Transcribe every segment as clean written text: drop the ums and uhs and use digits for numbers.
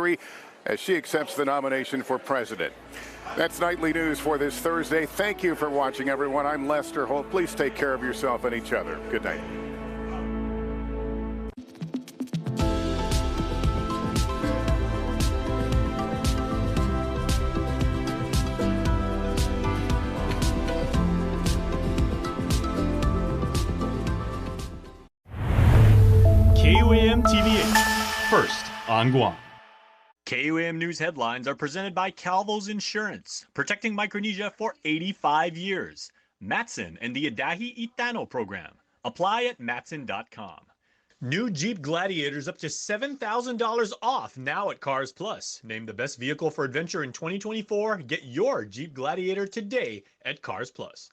victory as she accepts the nomination for president. That's Nightly News for this Thursday. Thank you for watching, everyone. I'm Lester Holt. Please take care of yourself and each other. Good night. KUAM TV8, first on Guam. KUAM News headlines are presented by Calvo's Insurance, protecting Micronesia for 85 years. Matson and the Adahi Itano program. Apply at matson.com. New Jeep Gladiators up to $7,000 off now at Cars Plus. Named the best vehicle for adventure in 2024. Get your Jeep Gladiator today at Cars Plus.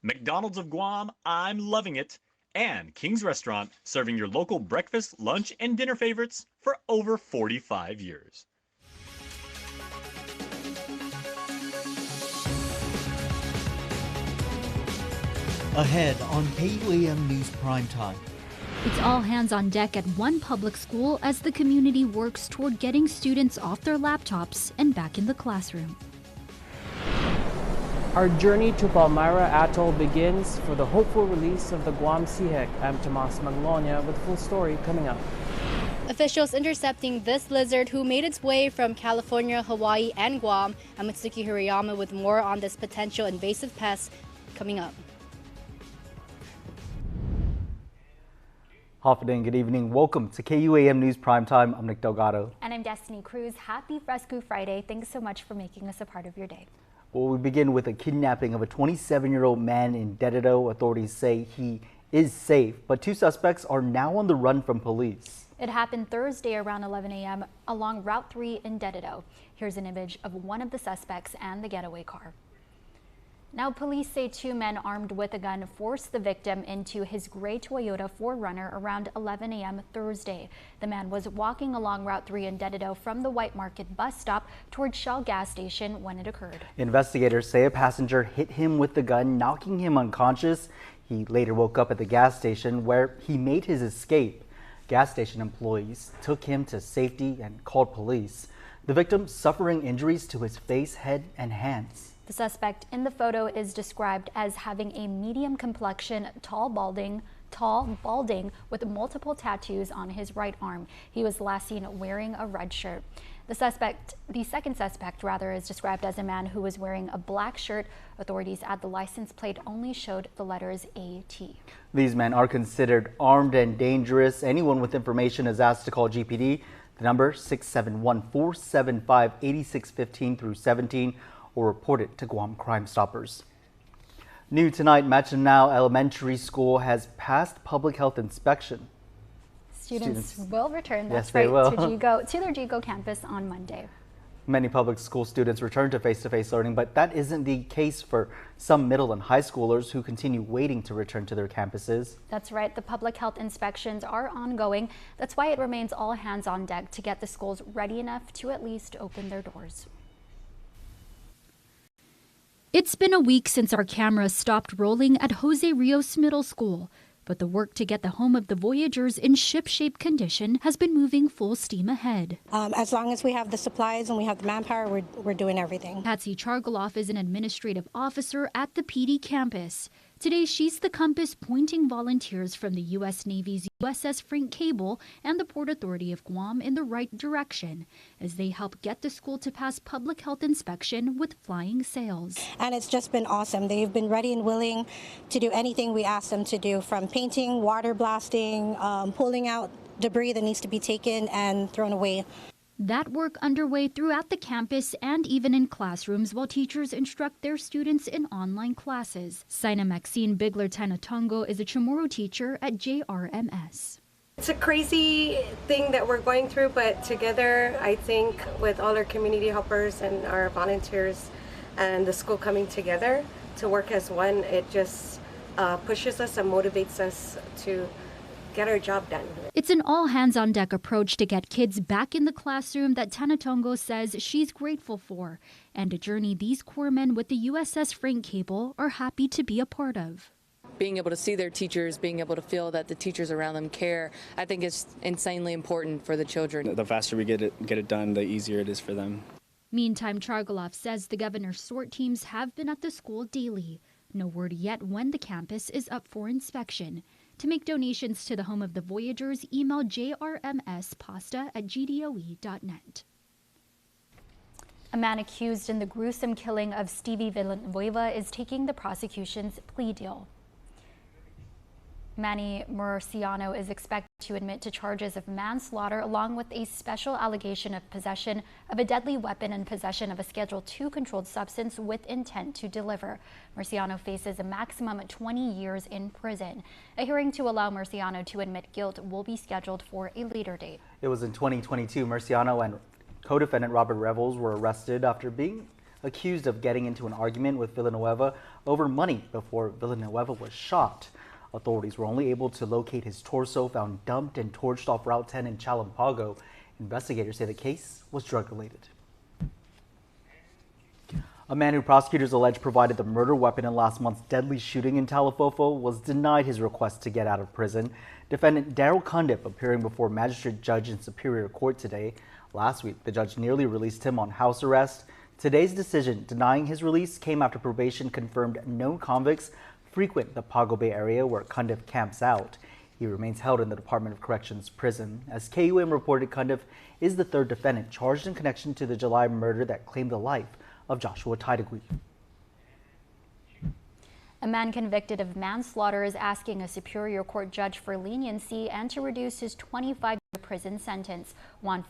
McDonald's of Guam, I'm loving it. And King's Restaurant, serving your local breakfast, lunch, and dinner favorites for over 45 years. Ahead on KUAM News Primetime. It's all hands on deck at one public school as the community works toward getting students off their laptops and back in the classroom. Our journey to Palmyra Atoll begins for the hopeful release of the Guam Sihek. I'm Tomas Maglonia with full story coming up. Officials intercepting this lizard who made its way from California, Hawaii, and Guam. I'm Mitsuki Hirayama with more on this potential invasive pest coming up. Hafidin, good evening. Welcome to KUAM News Primetime. I'm Nick Delgado. And I'm Destiny Cruz. Happy Rescue Friday. Thanks so much for making us a part of your day. Well, we begin with a kidnapping of a 27-year-old man in Dededo. Authorities say he is safe, but two suspects are now on the run from police. It happened Thursday around 11 a.m. along Route 3 in Dededo. Here's an image of one of the suspects and the getaway car. Now, police say two men armed with a gun forced the victim into his gray Toyota 4Runner around 11 a.m. Thursday. The man was walking along Route 3 in Dededo from the White Market bus stop towards Shell gas station when it occurred. Investigators say a passenger hit him with the gun, knocking him unconscious. He later woke up at the gas station where he made his escape. Gas station employees took him to safety and called police. The victim suffering injuries to his face, head, and hands. The suspect in the photo is described as having a medium complexion, tall, balding with multiple tattoos on his right arm. He was last seen wearing a red shirt. The second suspect is described as a man who was wearing a black shirt. Authorities at the license plate only showed the letters AT. These men are considered armed and dangerous. Anyone with information is asked to call GPD. The number 671-475-8615 through 17. Or report it to Guam Crime Stoppers. New tonight, Machinao Elementary School has passed public health inspection. Students will return, to their GIGO campus on Monday. Many public school students return to face-to-face learning, but that isn't the case for some middle and high schoolers who continue waiting to return to their campuses. That's right. The public health inspections are ongoing. That's why it remains all hands on deck to get the schools ready enough to at least open their doors. It's been a week since our cameras stopped rolling at Jose Rios Middle School, but the work to get the home of the Voyagers in ship-shape condition has been moving full steam ahead. As long as we have the supplies and we have the manpower, we're doing everything. Patsy Chargoloff is an administrative officer at the PD campus. Today, she's the compass pointing volunteers from the U.S. Navy's USS Frank Cable and the Port Authority of Guam in the right direction as they help get the school to pass public health inspection with flying sails. And it's just been awesome. They've been ready and willing to do anything we ask them to do, from painting, water blasting, pulling out debris that needs to be taken and thrown away. That work underway throughout the campus and even in classrooms while teachers instruct their students in online classes. Sina Maxine Bigler-Tanatongo is a Chamorro teacher at JRMS. It's a crazy thing that we're going through, but together, I think, with all our community helpers and our volunteers and the school coming together to work as one, it just pushes us and motivates us to get our job done. It's an all-hands-on-deck approach to get kids back in the classroom that Tanatongo says she's grateful for, and a journey these corpsmen with the USS Frank Cable are happy to be a part of. being able to see their teachers, being able to feel that the teachers around them care, I think is insanely important for the children. The faster we get it done, the easier it is for them. Meantime, Chargolov says the governor's sort teams have been at the school daily. No word yet when the campus is up for inspection. To make donations to the Home of the Voyagers, email jrmspasta@gdoe.net. A man accused in the gruesome killing of Stevie Villanueva is taking the prosecution's plea deal. Manny Murciano is expected to admit to charges of manslaughter along with a special allegation of possession of a deadly weapon and possession of a Schedule II controlled substance with intent to deliver. Murciano faces a maximum of 20 years in prison. A hearing to allow Murciano to admit guilt will be scheduled for a later date. It was in 2022, Murciano and co-defendant Robert Revels were arrested after being accused of getting into an argument with Villanueva over money before Villanueva was shot. Authorities were only able to locate his torso found dumped and torched off Route 10 in Chalampago. Investigators say the case was drug-related. A man who prosecutors allege provided the murder weapon in last month's deadly shooting in Talifofo was denied his request to get out of prison. Defendant Daryl Cundiff appearing before magistrate judge in Superior Court today. Last week, the judge nearly released him on house arrest. Today's decision denying his release came after probation confirmed known convicts frequent the Pago Bay area where Cundiff camps out. He remains held in the Department of Corrections prison. As KUAM reported, Cundiff is the third defendant charged in connection to the July murder that claimed the life of Joshua Taidagui. A man convicted of manslaughter is asking a Superior Court judge for leniency and to reduce his 25-year prison sentence. Juan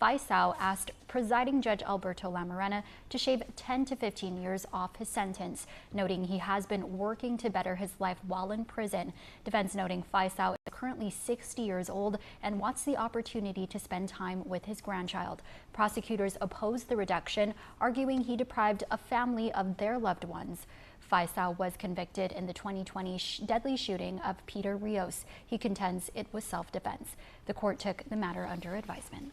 Faisao asked presiding Judge Alberto Lamarena to shave 10 to 15 years off his sentence, noting he has been working to better his life while in prison. Defense noting Faisao is currently 60 years old and wants the opportunity to spend time with his grandchild. Prosecutors opposed the reduction, arguing he deprived a family of their loved ones. Faisao was convicted in the 2020 deadly shooting of Peter Rios. He contends it was self-defense. The court took the matter under advisement.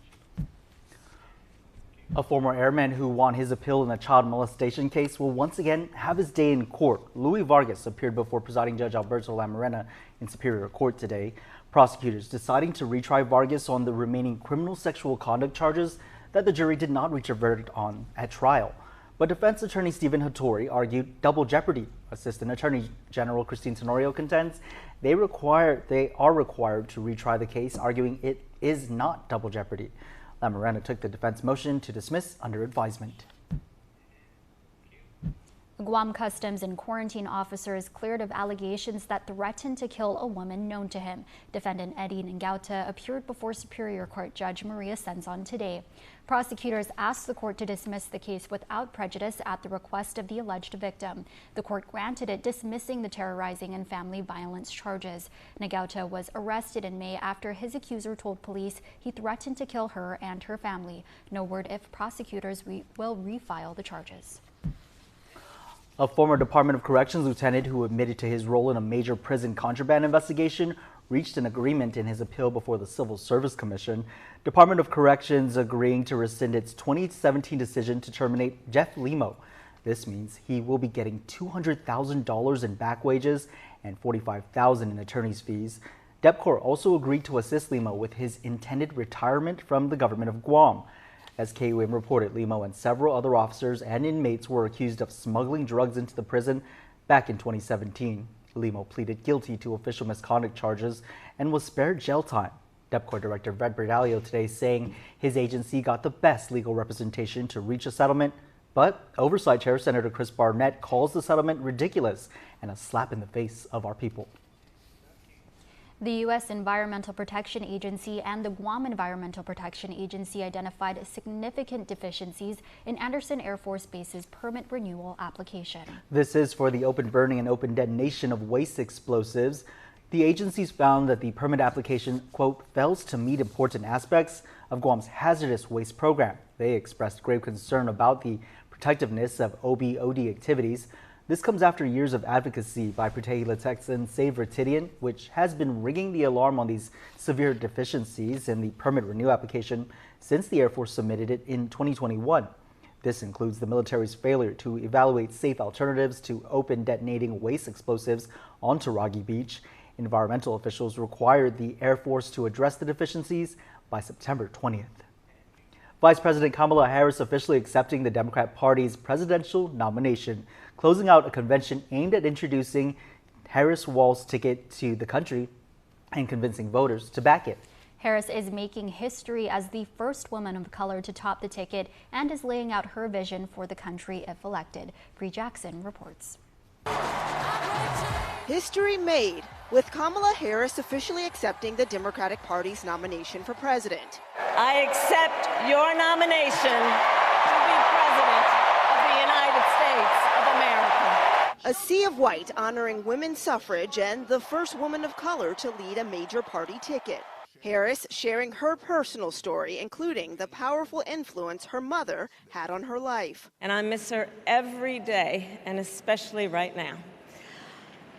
A former airman who won his appeal in a child molestation case will once again have his day in court. Louis Vargas appeared before presiding Judge Alberto Lamarena in Superior Court today. Prosecutors deciding to retry Vargas on the remaining criminal sexual conduct charges that the jury did not reach a verdict on at trial. But defense attorney Stephen Hattori argued double jeopardy. Assistant Attorney General Christine Tenorio contends they are required to retry the case, arguing it is not double jeopardy. Lamarena took the defense motion to dismiss under advisement. Guam Customs and Quarantine officers cleared of allegations that threatened to kill a woman known to him. Defendant Eddie Ngauta appeared before Superior Court Judge Maria Senzon today. Prosecutors asked the court to dismiss the case without prejudice at the request of the alleged victim. The court granted it, dismissing the terrorizing and family violence charges. Ngauta was arrested in May after his accuser told police he threatened to kill her and her family. No word if prosecutors will refile the charges. A former Department of Corrections lieutenant who admitted to his role in a major prison contraband investigation reached an agreement in his appeal before the Civil Service Commission. Department of Corrections agreeing to rescind its 2017 decision to terminate Jeff Limo. This means he will be getting $200,000 in back wages and $45,000 in attorney's fees. DepCor also agreed to assist Limo with his intended retirement from the government of Guam. As KUAM reported, Limo and several other officers and inmates were accused of smuggling drugs into the prison back in 2017. Limo pleaded guilty to official misconduct charges and was spared jail time. DepCor Director Fred Berdalio today saying his agency got the best legal representation to reach a settlement, but Oversight Chair Senator Chris Barnett calls the settlement ridiculous and a slap in the face of our people. The U.S. Environmental Protection Agency and the Guam Environmental Protection Agency identified significant deficiencies in Andersen Air Force Base's permit renewal application. This is for the open burning and open detonation of waste explosives. The agencies found that the permit application, quote, fails to meet important aspects of Guam's hazardous waste program. They expressed grave concern about the protectiveness of OB/OD activities. This comes after years of advocacy by Pritahila Texan Save Retidian, which has been ringing the alarm on these severe deficiencies in the permit renew application since the Air Force submitted it in 2021. This includes the military's failure to evaluate safe alternatives to open detonating waste explosives on Taragi Beach. Environmental officials required the Air Force to address the deficiencies by September 20th. Vice President Kamala Harris officially accepting the Democrat Party's presidential nomination, closing out a convention aimed at introducing Harris-Walz ticket to the country and convincing voters to back it. Harris is making history as the first woman of color to top the ticket and is laying out her vision for the country if elected. Bree Jackson reports. History made with Kamala Harris officially accepting the Democratic Party's nomination for president. I accept your nomination to be president of the United States of America. A sea of white honoring women's suffrage and the first woman of color to lead a major party ticket. Harris sharing her personal story, including the powerful influence her mother had on her life. And I miss her every day, and especially right now.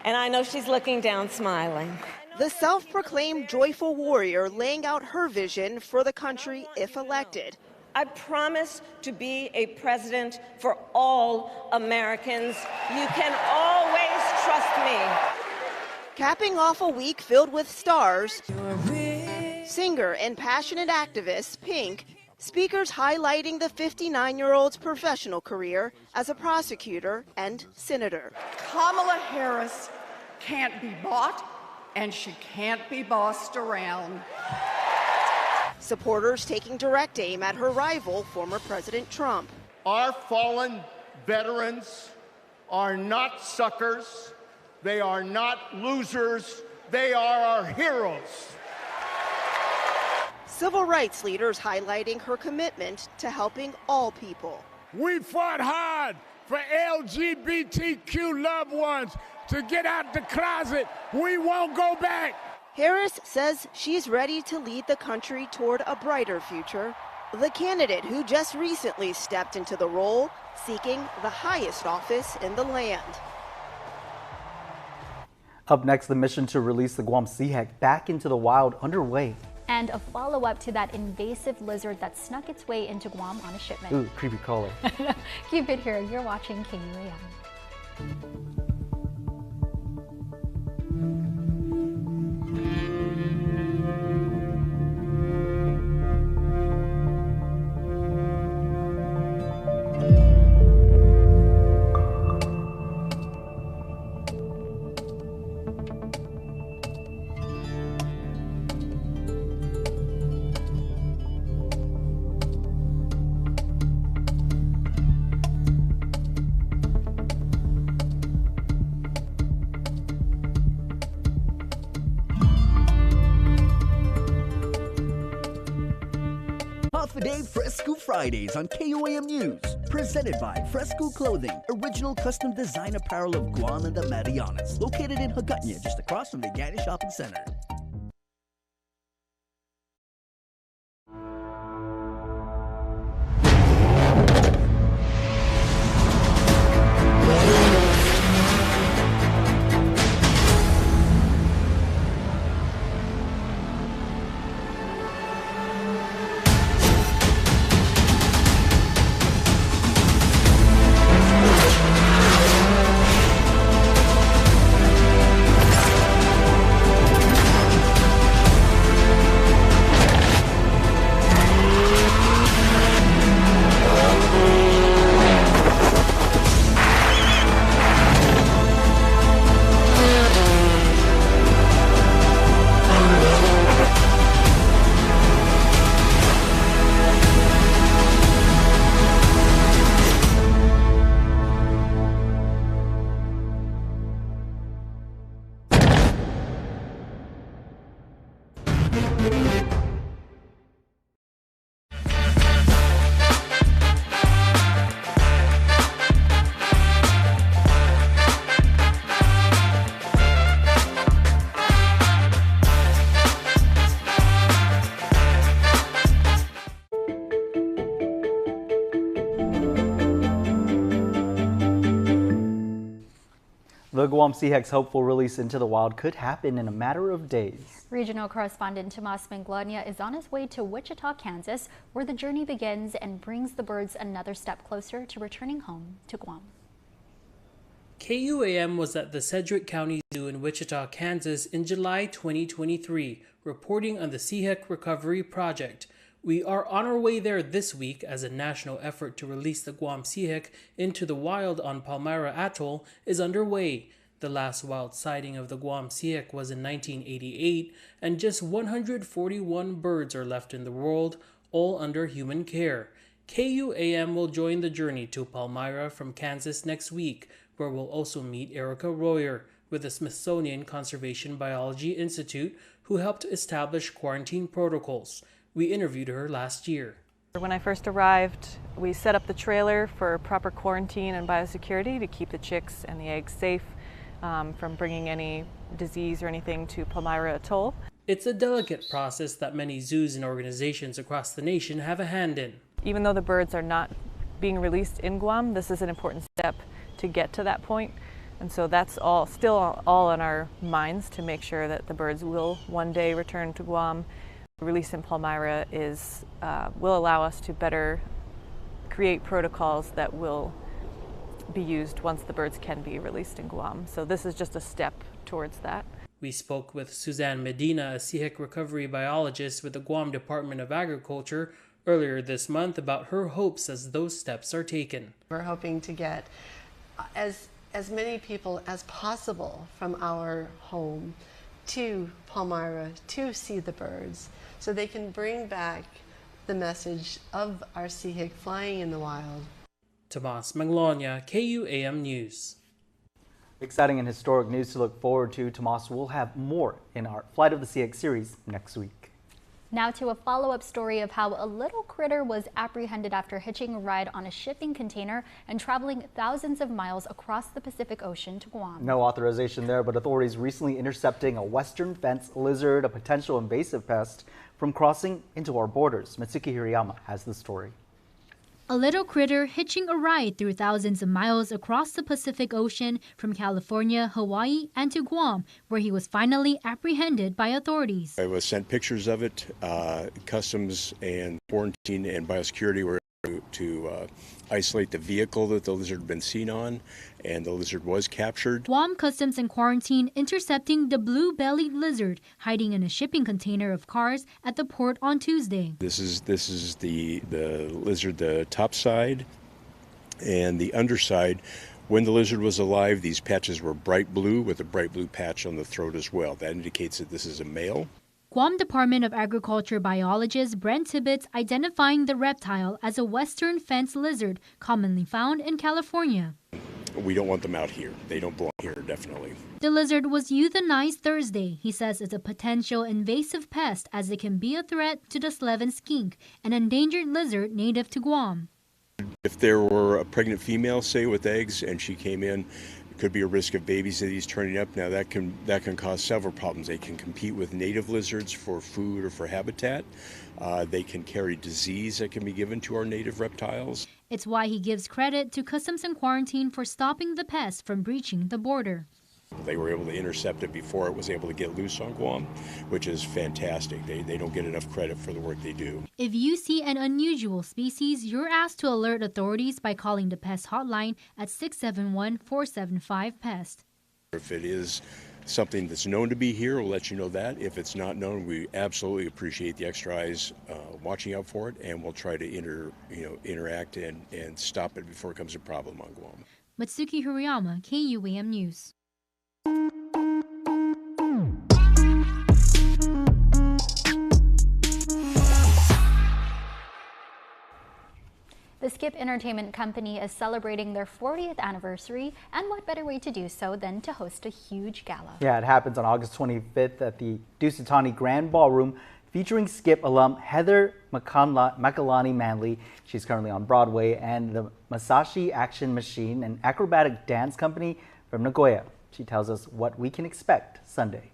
And I know she's looking down smiling. The self-proclaimed joyful warrior laying out her vision for the country if elected. I promise to be a president for all Americans. You can always trust me. Capping off a week filled with stars, singer and passionate activist Pink, speakers highlighting the 59-year-old's professional career as a prosecutor and senator. Kamala Harris can't be bought, and she can't be bossed around. Supporters taking direct aim at her rival, former President Trump. Our fallen veterans are not suckers. They are not losers. They are our heroes. Civil rights leaders highlighting her commitment to helping all people. We fought hard for LGBTQ loved ones to get out the closet. We won't go back. Harris says she's ready to lead the country toward a brighter future. The candidate who just recently stepped into the role, seeking the highest office in the land. Up next, the mission to release the Guam Sihek back into the wild underway. And a follow-up to that invasive lizard that snuck its way into Guam on a shipment. Ooh, creepy caller. Keep it here. You're watching KUAM. Day Fresco Fridays on KUAM News, presented by Fresco Clothing, original custom design apparel of Guam and the Marianas, located in Hagåtña, just across from the Gani Shopping Center. The Guam Sihek's hopeful release into the wild could happen in a matter of days. Regional correspondent Tomas Manglona is on his way to Wichita, Kansas, where the journey begins and brings the birds another step closer to returning home to Guam. KUAM was at the Sedgwick County Zoo in Wichita, Kansas in July 2023, reporting on the Sihek Recovery Project. We are on our way there this week as a national effort to release the Guam Sihek into the wild on Palmyra Atoll is underway. The last wild sighting of the Guam Sihek was in 1988, and just 141 birds are left in the world, all under human care. KUAM will join the journey to Palmyra from Kansas next week, where we'll also meet Erica Royer with the Smithsonian Conservation Biology Institute, who helped establish quarantine protocols. We interviewed her last year. When I first arrived, we set up the trailer for proper quarantine and biosecurity to keep the chicks and the eggs safe from bringing any disease or anything to Palmyra Atoll. It's a delicate process that many zoos and organizations across the nation have a hand in. Even though the birds are not being released in Guam, this is an important step to get to that point. And so that's still all on our minds to make sure that the birds will one day return to Guam. Release in Palmyra will allow us to better create protocols that will be used once the birds can be released in Guam. So this is just a step towards that. We spoke with Suzanne Medina, a Sihek recovery biologist with the Guam Department of Agriculture, earlier this month about her hopes as those steps are taken. We're hoping to get as many people as possible from our home to Palmyra to see the birds, so they can bring back the message of our Sihek flying in the wild. Tomas Manglona, KUAM News. Exciting and historic news to look forward to. Tomas will have more in our Flight of the Sihek series next week. Now to a follow-up story of how a little critter was apprehended after hitching a ride on a shipping container and traveling thousands of miles across the Pacific Ocean to Guam. No authorization there, but authorities recently intercepting a western fence lizard, a potential invasive pest, from crossing into our borders. Mitsuki Hirayama has the story. A little critter hitching a ride through thousands of miles across the Pacific Ocean from California, Hawaii, and to Guam, where he was finally apprehended by authorities. I was sent pictures of it. Customs and quarantine and biosecurity were to isolate the vehicle that the lizard had been seen on, and the lizard was captured. Guam Customs and Quarantine intercepting the blue-bellied lizard hiding in a shipping container of cars at the port on Tuesday. This is the lizard, the top side, and the underside. When the lizard was alive, these patches were bright blue with a bright blue patch on the throat as well. That indicates that this is a male. Guam Department of Agriculture biologist Brent Tibbetts identifying the reptile as a western fence lizard commonly found in California. We don't want them out here. They don't belong here, definitely. The lizard was euthanized Thursday. He says it's a potential invasive pest as it can be a threat to the Sleven skink, an endangered lizard native to Guam. If there were a pregnant female, say, with eggs, and she came in, could be a risk of babies that he's turning up. Now that can cause several problems. They can compete with native lizards for food or for habitat. They can carry disease that can be given to our native reptiles. It's why he gives credit to Customs and Quarantine for stopping the pest from breaching the border. They were able to intercept it before it was able to get loose on Guam, which is fantastic. They don't get enough credit for the work they do. If you see an unusual species, you're asked to alert authorities by calling the pest hotline at 671-475-PEST. If it is something that's known to be here, we'll let you know that. If it's not known, we absolutely appreciate the extra eyes watching out for it, and we'll try to interact and stop it before it becomes a problem on Guam. Mitsuki Hirayama, KUAM News. The Skip Entertainment Company is celebrating their 40th anniversary, and what better way to do so than to host a huge gala? Yeah, it happens on August 25th at the Dusitani Grand Ballroom, featuring Skip alum Heather Makalani Manley. She's currently on Broadway, and the Masashi Action Machine, an acrobatic dance company from Nagoya. She tells us what we can expect Sunday.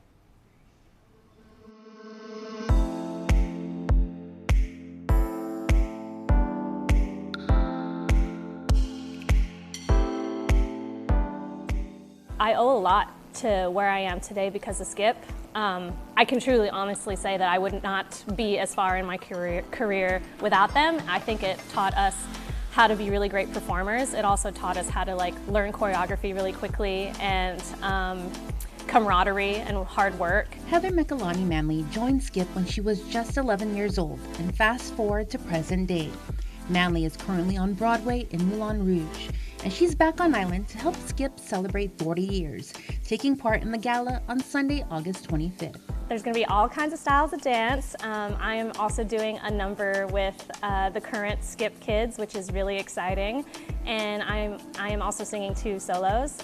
I owe a lot to where I am today because of Skip. I can truly honestly say that I would not be as far in my career without them. I think it taught us how to be really great performers. It also taught us how to learn choreography really quickly and camaraderie and hard work. Heather Mekalani Manley joined Skip when she was just 11 years old, and fast forward to present day. Manley is currently on Broadway in Moulin Rouge, and she's back on island to help Skip celebrate 40 years, taking part in the gala on Sunday, August 25th. There's going to be all kinds of styles of dance. I am also doing a number with the current Skip kids, which is really exciting, and I am also singing 2 solos.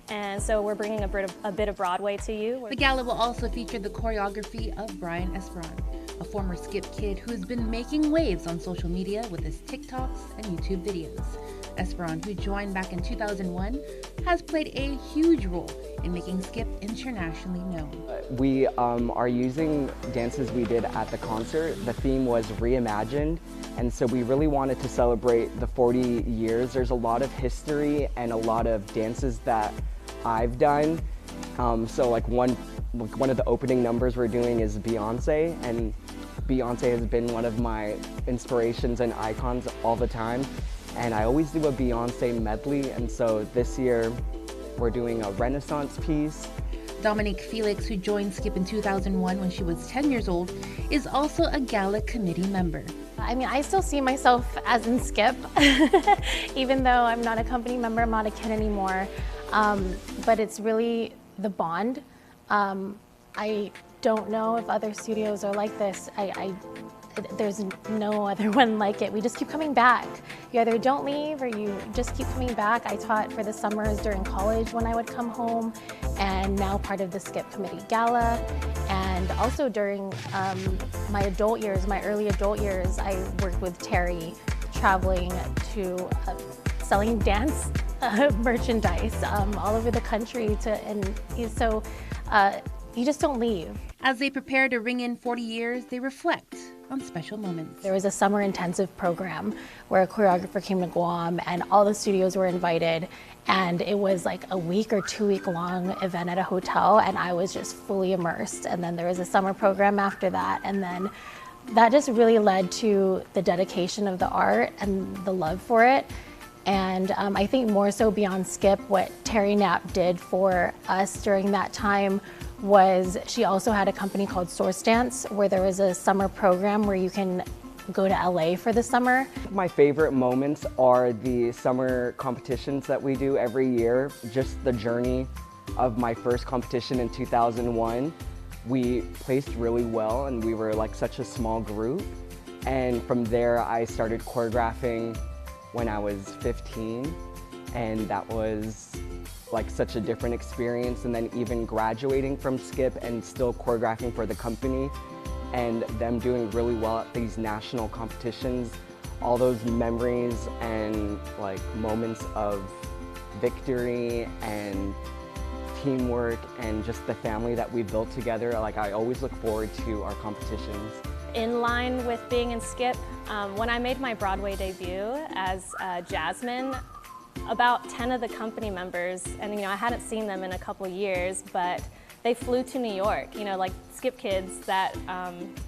And so we're bringing a bit of Broadway to you. The gala will also feature the choreography of Brian Esperon, a former Skip kid who has been making waves on social media with his TikToks and YouTube videos. Esperon, who joined back in 2001, has played a huge role in making Skip internationally known. We are using dances we did at the concert. The theme was reimagined, and so we really wanted to celebrate the 40 years. There's a lot of history and a lot of dances that I've done. So one of the opening numbers we're doing is Beyonce, and Beyonce has been one of my inspirations and icons all the time. And I always do a Beyonce medley, and so this year we're doing a Renaissance piece. Dominique Felix, who joined Skip in 2001 when she was 10 years old, is also a gala committee member. I mean, I still see myself as in Skip, even though I'm not a company member, I'm not a kid anymore. But it's really the bond. I don't know if other studios are like this. There's no other one like it. We just keep coming back. You either don't leave or you just keep coming back. I taught for the summers during college when I would come home, and now part of the Skip Committee Gala. And also during my adult years, my early adult years, I worked with Terry, traveling to selling dance merchandise all over the country. So you just don't leave. As they prepare to ring in 40 years, they reflect on special moments. There was a summer intensive program where a choreographer came to Guam and all the studios were invited, and it was like a week or 2 week long event at a hotel, and I was just fully immersed. And then there was a summer program after that, and then that just really led to the dedication of the art and the love for it. And I think more so beyond Skip, what Terry Knapp did for us during that time was she also had a company called Source Dance, where there was a summer program where you can go to LA for the summer. My favorite moments are the summer competitions that we do every year. Just the journey of my first competition in 2001. We placed really well, and we were like such a small group. And from there, I started choreographing when I was 15, and that was like such a different experience. And then even graduating from Skip and still choreographing for the company and them doing really well at these national competitions, all those memories and like moments of victory and teamwork and just the family that we built together. Like, I always look forward to our competitions. In line with being in Skip, when I made my Broadway debut as Jasmine, about 10 of the company members, and I hadn't seen them in a couple years, but they flew to New York, like Skip kids that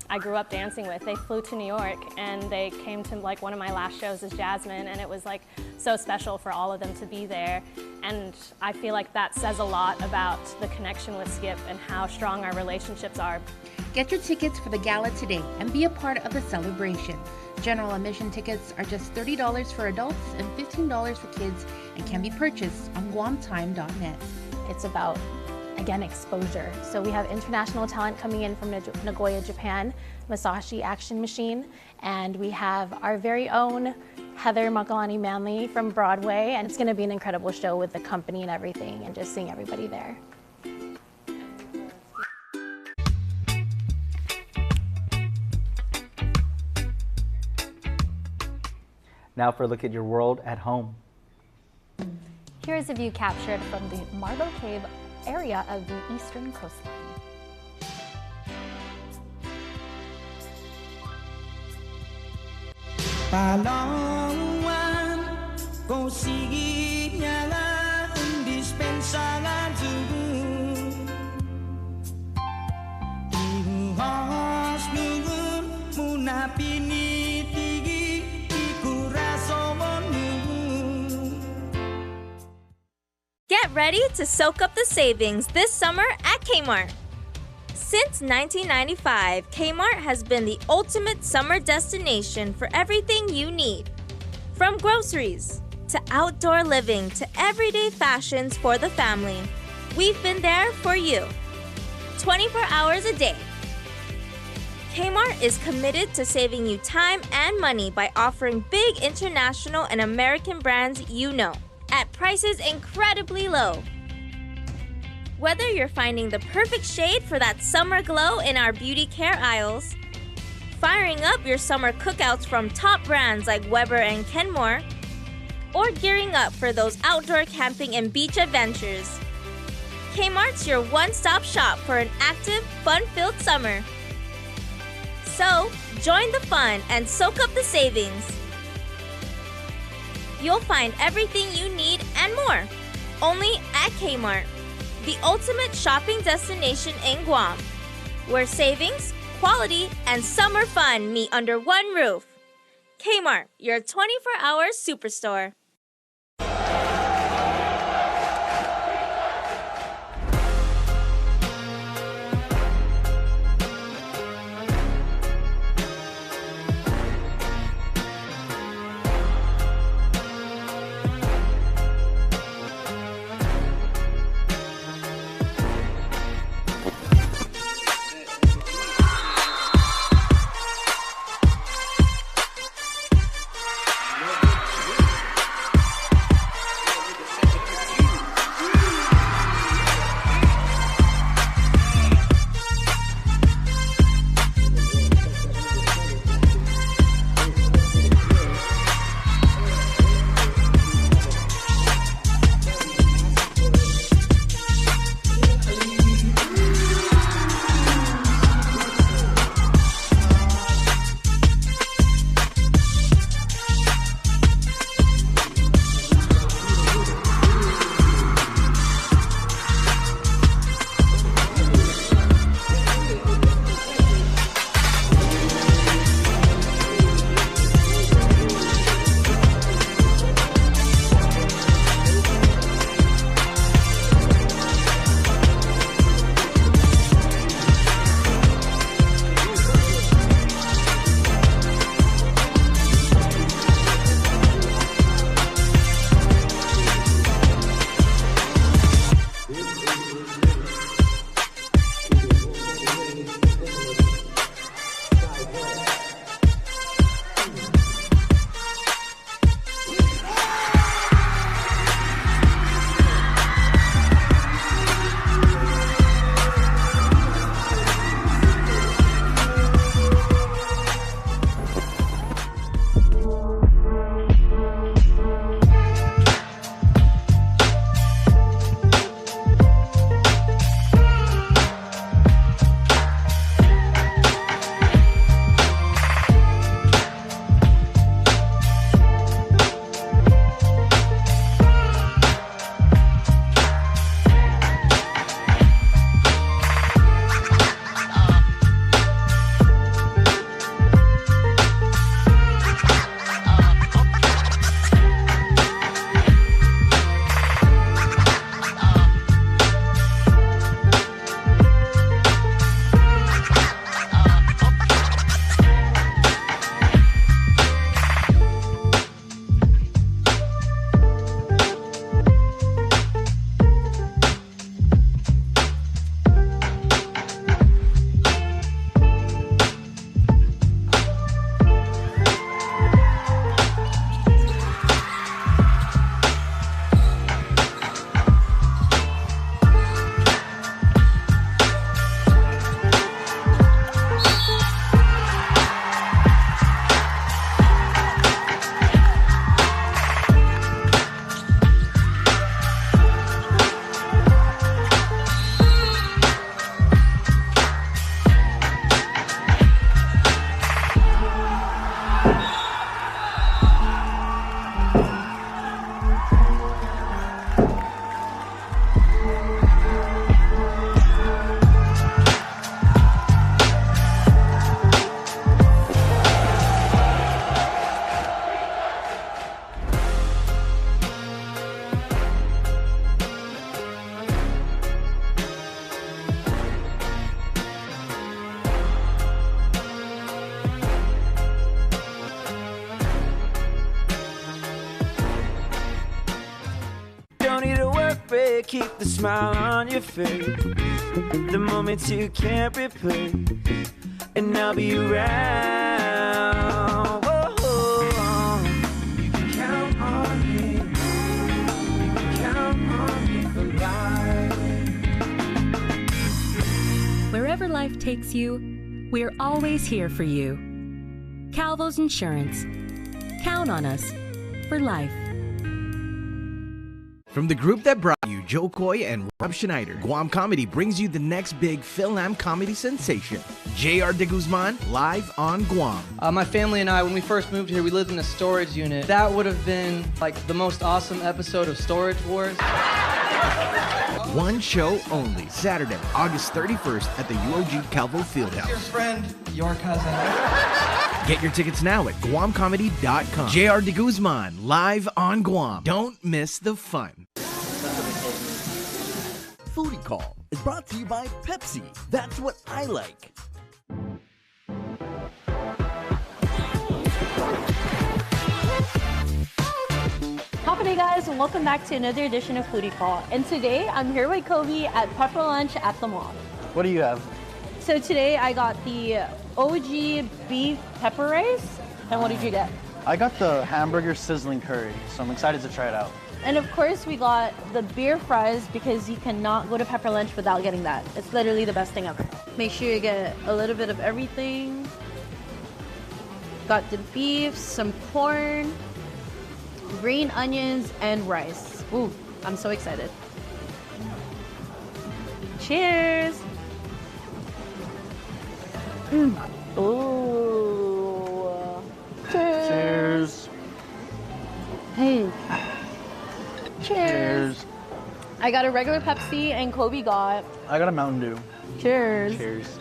I grew up dancing with. They flew to New York and they came to like one of my last shows as Jasmine, and it was like so special for all of them to be there. And I feel like that says a lot about the connection with Skip and how strong our relationships are. Get your tickets for the gala today and be a part of the celebration. General admission tickets are just $30 for adults and $15 for kids and can be purchased on guamtime.net. It's about, again, exposure. So we have international talent coming in from Nagoya, Japan, Masashi Action Machine, and we have our very own Heather Mekalani Manley from Broadway, and it's going to be an incredible show with the company and everything, and just seeing everybody there. Now for a look at your world at home. Here is a view captured from the Marble Cave area of the eastern coastline. Palauan kung sige niya nga indispensable. Get ready to soak up the savings this summer at Kmart. Since 1995, Kmart has been the ultimate summer destination for everything you need. From groceries to outdoor living to everyday fashions for the family, we've been there for you. 24 hours a day. Kmart is committed to saving you time and money by offering big international and American brands you know at prices incredibly low. Whether you're finding the perfect shade for that summer glow in our beauty care aisles, firing up your summer cookouts from top brands like Weber and Kenmore, or gearing up for those outdoor camping and beach adventures, Kmart's your one-stop shop for an active, fun-filled summer. So, join the fun and soak up the savings. You'll find everything you need and more, only at Kmart, the ultimate shopping destination in Guam, where savings, quality, and summer fun meet under one roof. Kmart, your 24-hour superstore. break, keep the smile on your face. The moments you can't replace, and I'll be around. Whoa. You can count on me. You can count on me for life. Wherever life takes you, we're always here for you. Calvo's Insurance. Count on us for life. From the group that brought you Joe Coy and Rob Schneider, Guam Comedy brings you the next big Phil-Am comedy sensation, J.R. de Guzman, live on Guam. My family and I, when we first moved here, we lived in a storage unit. That would have been like the most awesome episode of Storage Wars. One show only, Saturday, August 31st at the UOG Calvo Fieldhouse. Your friend, your cousin. Get your tickets now at guamcomedy.com. J.R. de Guzman, live on Guam. Don't miss the fun. Foodie Call is brought to you by Pepsi. That's what I like. Top of the day, guys, and welcome back to another edition of Foodie Call. And today I'm here with Kobe at Pepper Lunch at the mall. What do you have? So today I got the OG beef pepper rice. And what did you get? I got the hamburger sizzling curry, so I'm excited to try it out. And of course we got the beer fries because you cannot go to Pepper Lunch without getting that. It's literally the best thing ever. Make sure you get a little bit of everything. Got the beef, some corn, green onions, and rice. Ooh, I'm so excited. Cheers! Ooh. Cheers! Cheers! Cheers! I got a regular Pepsi and Kobe got... I got a Mountain Dew. Cheers! Cheers.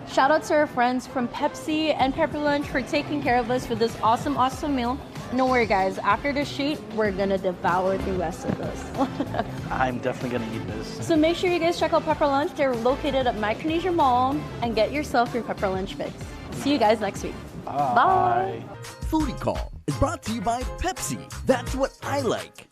Shout out to our friends from Pepsi and Pepper Lunch for taking care of us for this awesome, awesome meal. Don't worry, guys. After the shoot, we're gonna devour the rest of this. I'm definitely gonna eat this. So make sure you guys check out Pepper Lunch. They're located at Micronesia Mall, and get yourself your Pepper Lunch fix. See you guys next week. Bye. Foodie Call is brought to you by Pepsi. That's what I like.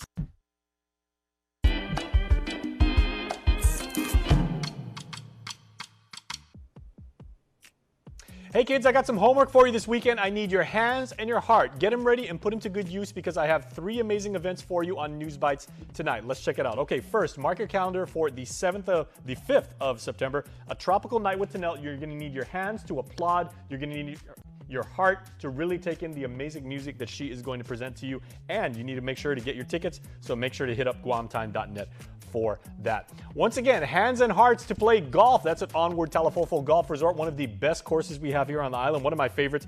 Hey kids, I got some homework for you this weekend. I need your hands and your heart. Get them ready and put them to good use because I have 3 amazing events for you on News Bites tonight. Let's check it out. Okay, first, mark your calendar for the 5th of September, a tropical night with Tanel. You're gonna need your hands to applaud. You're gonna need your heart to really take in the amazing music that she is going to present to you. And you need to make sure to get your tickets, so make sure to hit up guamtime.net for that. Once again, hands and hearts to play golf. That's at Onward Talafofo Golf Resort, one of the best courses we have here on the island, one of my favorites.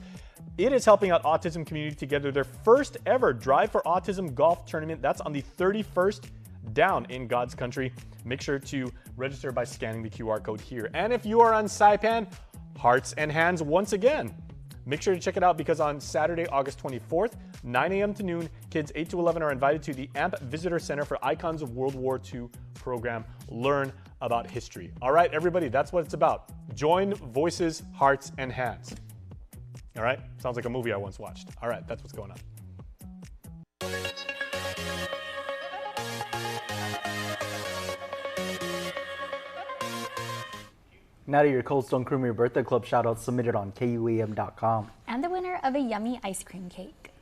It is helping out autism community together. Their first ever Drive for Autism golf tournament. That's on the 31st down in God's country. Make sure to register by scanning the QR code here. And if you are on Saipan, hearts and hands once again. Make sure to check it out because on Saturday, August 24th, 9 a.m. to noon, kids 8 to 11 are invited to the AMP Visitor Center for Icons of World War II program. Learn about history. All right, everybody, that's what it's about. Join voices, hearts, and hands. All right, sounds like a movie I once watched. All right, that's what's going on. Now to your Cold Stone Creamery Birthday Club shoutouts submitted on KUAM.com. And the winner of a yummy ice cream cake.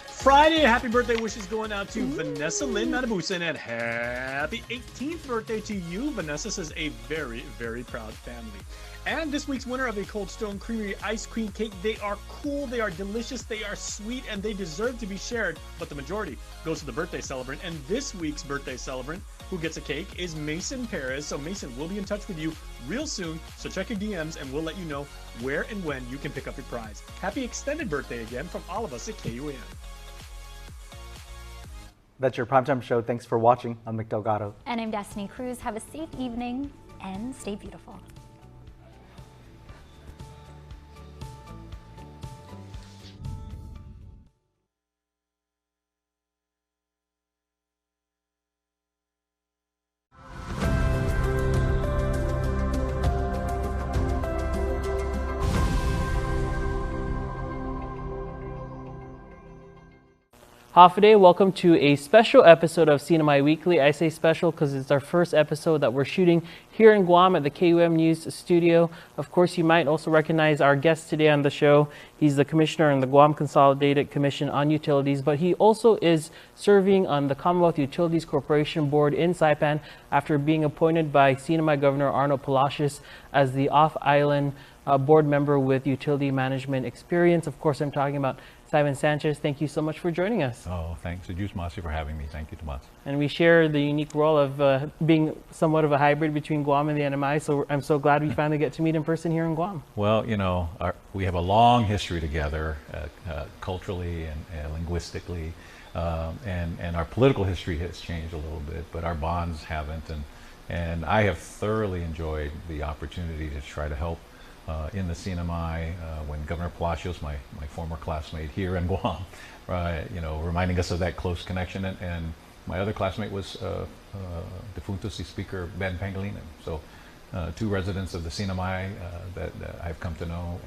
Friday, happy birthday wishes going out to Vanessa Lynn Manabusan, and happy 18th birthday to you. Vanessa says a very, very proud family. And this week's winner of a Cold Stone Creamery ice cream cake, they are cool, they are delicious, they are sweet, and they deserve to be shared, but the majority goes to the birthday celebrant. And this week's birthday celebrant who gets a cake is Mason Perez. So Mason, we'll be in touch with you real soon, so check your DMs and we'll let you know where and when you can pick up your prize. Happy extended birthday again from all of us at KUAM. That's your primetime show. Thanks for watching. I'm Mick Delgado. And I'm Destiny Cruz. Have a safe evening and stay beautiful. Hafaday, welcome to a special episode of CNMI Weekly. I say special because it's our first episode that we're shooting here in Guam at the KUAM News studio. Of course, you might also recognize our guest today on the show. He's the commissioner in the Guam Consolidated Commission on Utilities, but he also is serving on the Commonwealth Utilities Corporation Board in Saipan after being appointed by CNMI Governor Arnold Palacios as the off-island board member with utility management experience. Of course, I'm talking about Simon Sanchez. Thank you so much for joining us. Oh, thanks, Ajus Masi, for having me. Thank you, Tomas. And we share the unique role of being somewhat of a hybrid between Guam and the NMI, so I'm so glad we finally get to meet in person here in Guam. Well, you know, we have a long history together, culturally and linguistically, and our political history has changed a little bit, but our bonds haven't. And I have thoroughly enjoyed the opportunity to try to help in the CNMI when Governor Palacios, my former classmate here in Guam, you know, reminding us of that close connection. And my other classmate was defunto Speaker Ben Pangilinan. So two residents of the CNMI that I've come to know,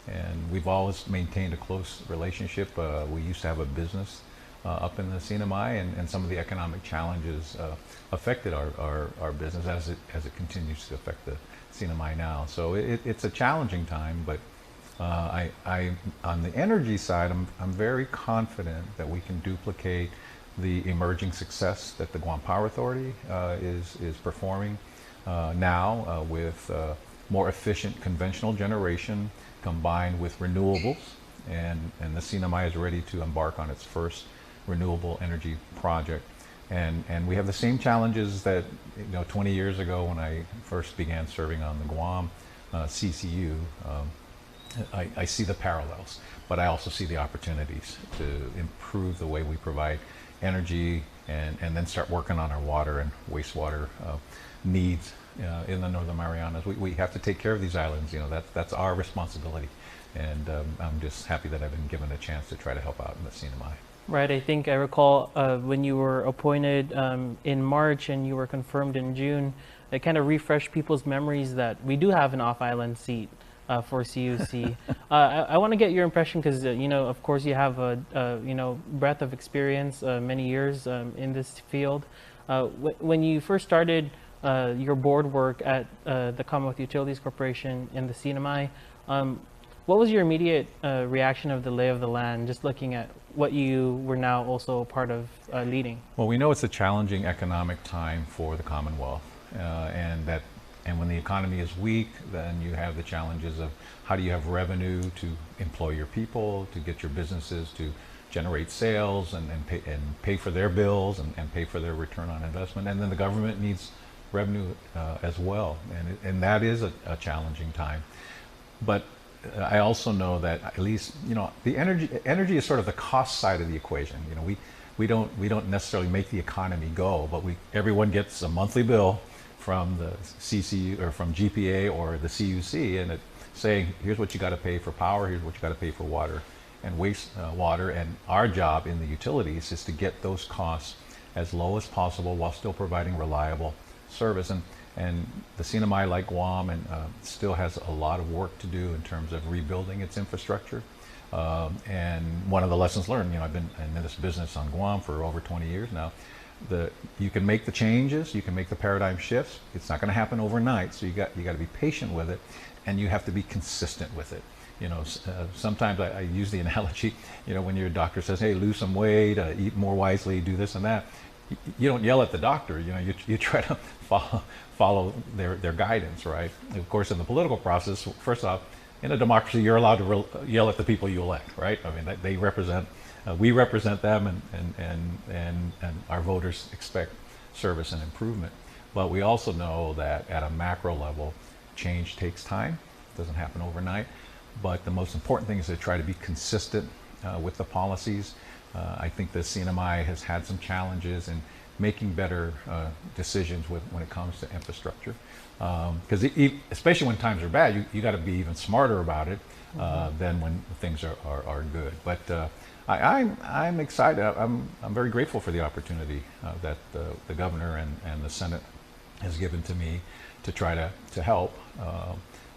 and we've always maintained a close relationship. We used to have a business up in the CNMI, and some of the economic challenges affected our business as it continues to affect the CNMI now. So it's a challenging time, but I on the energy side, I'm very confident that we can duplicate the emerging success that the Guam Power Authority is performing now with more efficient conventional generation combined with renewables, and the CNMI is ready to embark on its first renewable energy project. And we have the same challenges that, you know, 20 years ago when I first began serving on the Guam CCU. I see the parallels, but I also see the opportunities to improve the way we provide energy and then start working on our water and wastewater needs in the Northern Marianas. We have to take care of these islands. You know, that's our responsibility. And I'm just happy that I've been given a chance to try to help out in the CNMI. Right, I think I recall when you were appointed in March and you were confirmed in June, it kind of refreshed people's memories that we do have an off-island seat for CUC. I want to get your impression because, you know, of course you have a you know, breadth of experience, many years in this field. When you first started your board work at the Commonwealth Utilities Corporation in the CNMI, what was your immediate reaction of the lay of the land, just looking at what you were now also a part of leading? Well, we know it's a challenging economic time for the Commonwealth, and when the economy is weak, then you have the challenges of how do you have revenue to employ your people, to get your businesses to generate sales and pay for their bills and pay for their return on investment, and then the government needs revenue as well, and that is a challenging time. But I also know that at least, you know, the energy is sort of the cost side of the equation. You know, we don't necessarily make the economy go, but everyone gets a monthly bill from the CCU or from GPA or the CUC, and it's saying here's what you got to pay for power, here's what you got to pay for water and wastewater, and our job in the utilities is to get those costs as low as possible while still providing reliable service. And the CNMI, like Guam, still has a lot of work to do in terms of rebuilding its infrastructure. And one of the lessons learned, you know, I've been in this business on Guam for over 20 years now. You can make the changes, you can make the paradigm shifts. It's not going to happen overnight, so you got to be patient with it, and you have to be consistent with it. You know, sometimes I use the analogy, you know, when your doctor says, hey, lose some weight, eat more wisely, do this and that. You don't yell at the doctor, you know, you try to follow their guidance, right? Of course, in the political process, first off, in a democracy, you're allowed to yell at the people you elect, right? I mean, they represent, we represent them, and our voters expect service and improvement. But we also know that at a macro level, change takes time. It doesn't happen overnight. But the most important thing is to try to be consistent with the policies. I think the CNMI has had some challenges in making better decisions when it comes to infrastructure. Because especially when times are bad, you got to be even smarter about it than when things are good. But I'm excited. I'm very grateful for the opportunity that the governor and the Senate has given to me to try to help.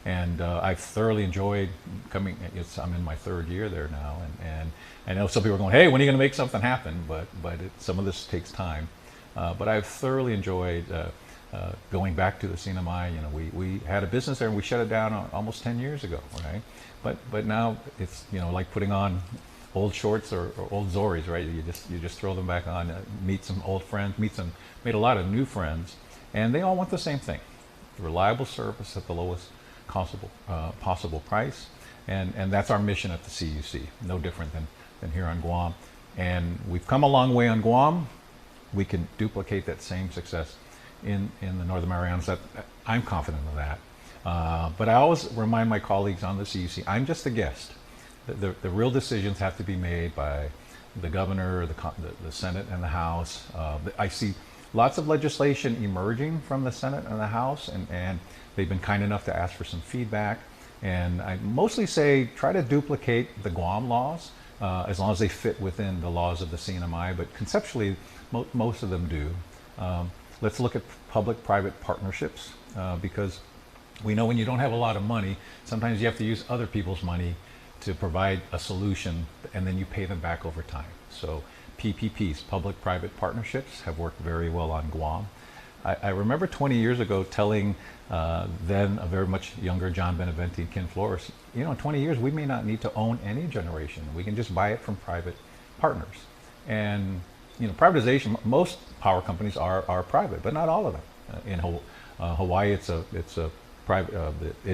And I've thoroughly enjoyed coming. I'm in my 3rd year there now, and I know some people are going, "Hey, when are you going to make something happen?" But some of this takes time. But I've thoroughly enjoyed going back to the CNMI. You know, we had a business there and we shut it down almost 10 years ago, right? But now it's, you know, like putting on old shorts or old Zoris, right? You just throw them back on, meet some old friends, made a lot of new friends, and they all want the same thing: reliable service at the lowest possible price, and that's our mission at the CUC. No different than here on Guam, and we've come a long way on Guam. We can duplicate that same success in the Northern Marianas. I'm confident of that. But I always remind my colleagues on the CUC, I'm just a guest. The real decisions have to be made by the governor, the Senate, and the House. I see lots of legislation emerging from the Senate and the House, and they've been kind enough to ask for some feedback. And I mostly say try to duplicate the Guam laws as long as they fit within the laws of the CNMI, but conceptually most of them do. Let's look at public-private partnerships because we know when you don't have a lot of money, sometimes you have to use other people's money to provide a solution, and then you pay them back over time. So PPPs, public-private partnerships, have worked very well on Guam. I remember 20 years ago telling then a very much younger John Beneventi and Ken Flores, you know, in 20 years we may not need to own any generation. We can just buy it from private partners. And you know, privatization, most power companies are private, but not all of them. In Hawaii, it